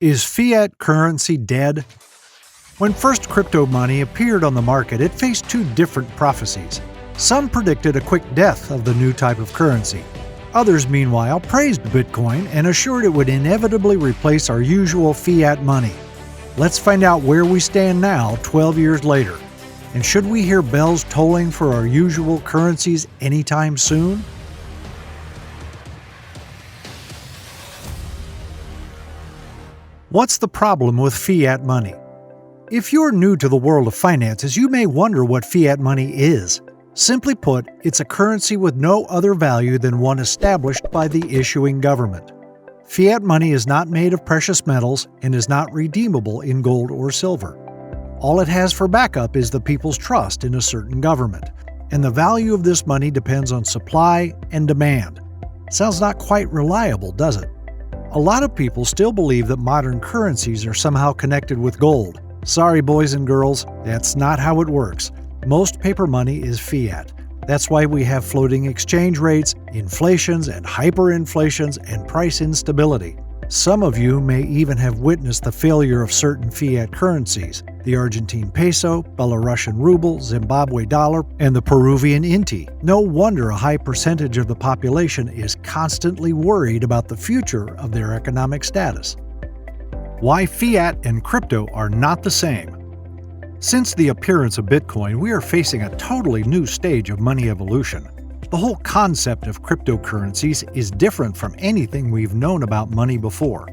Is fiat currency dead? When first crypto money appeared on the market, it faced two different prophecies. Some predicted a quick death of the new type of currency. Others, meanwhile, praised Bitcoin and assured it would inevitably replace our usual fiat money. Let's find out where we stand now, 12 years later. And should we hear bells tolling for our usual currencies anytime soon? What's the problem with fiat money? If you're new to the world of finances, you may wonder what fiat money is. Simply put, it's a currency with no other value than one established by the issuing government. Fiat money is not made of precious metals and is not redeemable in gold or silver. All it has for backup is the people's trust in a certain government, and the value of this money depends on supply and demand. Sounds not quite reliable, does it? A lot of people still believe that modern currencies are somehow connected with gold. Sorry, boys and girls, that's not how it works. Most paper money is fiat. That's why we have floating exchange rates, inflations and hyperinflations, and price instability. Some of you may even have witnessed the failure of certain fiat currencies: the Argentine peso, Belarusian ruble, Zimbabwe dollar, and the Peruvian inti. No wonder a high percentage of the population is constantly worried about the future of their economic status. Why fiat and crypto are not the same. Since the appearance of Bitcoin, we are facing a totally new stage of money evolution. The whole concept of cryptocurrencies is different from anything we've known about money before.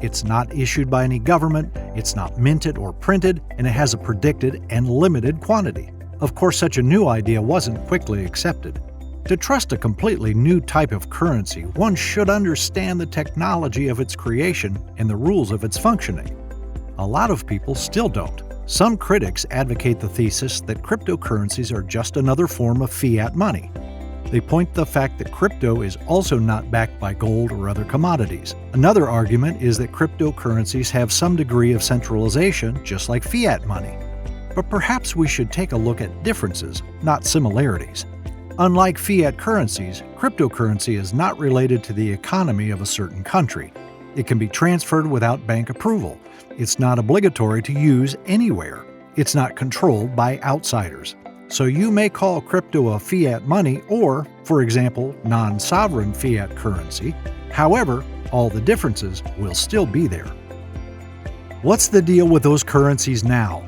It's not issued by any government, it's not minted or printed, and it has a predicted and limited quantity. Of course, such a new idea wasn't quickly accepted. To trust a completely new type of currency, one should understand the technology of its creation and the rules of its functioning. A lot of people still don't. Some critics advocate the thesis that cryptocurrencies are just another form of fiat money. They point to the fact that crypto is also not backed by gold or other commodities. Another argument is that cryptocurrencies have some degree of centralization, just like fiat money. But perhaps we should take a look at differences, not similarities. Unlike fiat currencies, cryptocurrency is not related to the economy of a certain country. It can be transferred without bank approval. It's not obligatory to use anywhere. It's not controlled by outsiders. So you may call crypto a fiat money or, for example, non-sovereign fiat currency. However, all the differences will still be there. What's the deal with those currencies now?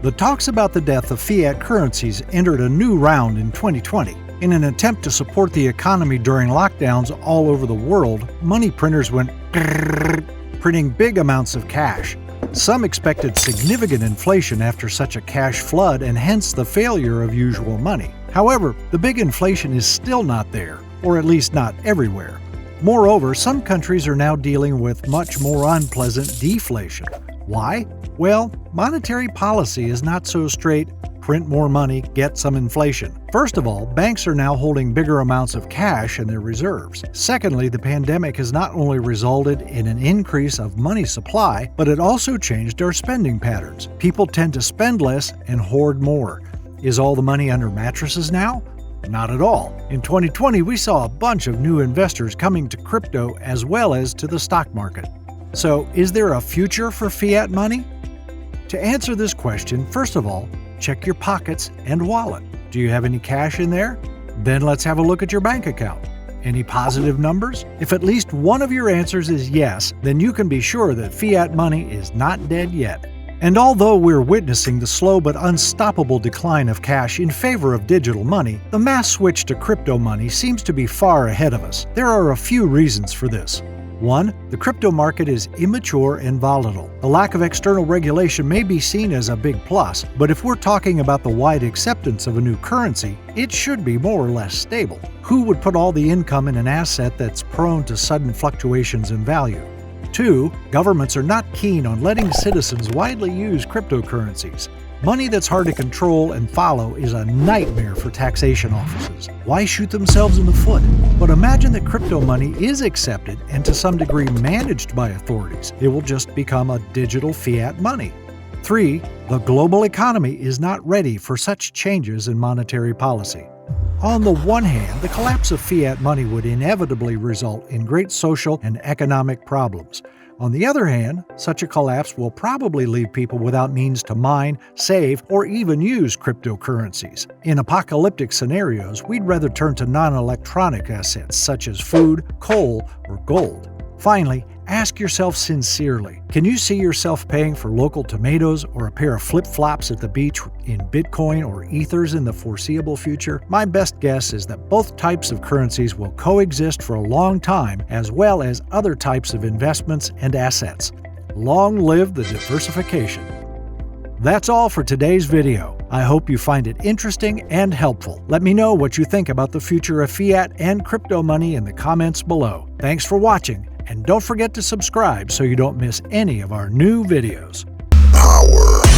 The talks about the death of fiat currencies entered a new round in 2020. In an attempt to support the economy during lockdowns all over the world, money printers went printing big amounts of cash. Some expected significant inflation after such a cash flood and hence the failure of usual money. However, the big inflation is still not there, or at least not everywhere. Moreover, some countries are now dealing with much more unpleasant deflation. Why? Well, monetary policy is not so straight, print more money, get some inflation. First of all, banks are now holding bigger amounts of cash in their reserves. Secondly, the pandemic has not only resulted in an increase of money supply, but it also changed our spending patterns. People tend to spend less and hoard more. Is all the money under mattresses now? Not at all. In 2020, we saw a bunch of new investors coming to crypto as well as to the stock market. So, is there a future for fiat money? To answer this question, first of all, check your pockets and wallet. Do you have any cash in there? Then let's have a look at your bank account. Any positive numbers? If at least one of your answers is yes, then you can be sure that fiat money is not dead yet. And although we're witnessing the slow but unstoppable decline of cash in favor of digital money, the mass switch to crypto money seems to be far ahead of us. There are a few reasons for this. 1. The crypto market is immature and volatile. The lack of external regulation may be seen as a big plus, but if we're talking about the wide acceptance of a new currency, it should be more or less stable. Who would put all the income in an asset that's prone to sudden fluctuations in value? 2. Governments are not keen on letting citizens widely use cryptocurrencies. Money that's hard to control and follow is a nightmare for taxation offices. Why shoot themselves in the foot? But imagine that crypto money is accepted and to some degree managed by authorities. It will just become a digital fiat money. 3. The global economy is not ready for such changes in monetary policy. On the one hand, the collapse of fiat money would inevitably result in great social and economic problems. On the other hand, such a collapse will probably leave people without means to mine, save, or even use cryptocurrencies. In apocalyptic scenarios, we'd rather turn to non-electronic assets such as food, coal, or gold. Finally, ask yourself sincerely, can you see yourself paying for local tomatoes or a pair of flip-flops at the beach in Bitcoin or Ethers in the foreseeable future? My best guess is that both types of currencies will coexist for a long time, as well as other types of investments and assets. Long live the diversification! That's all for today's video. I hope you find it interesting and helpful. Let me know what you think about the future of fiat and crypto money in the comments below. Thanks for watching. And don't forget to subscribe so you don't miss any of our new videos. Power.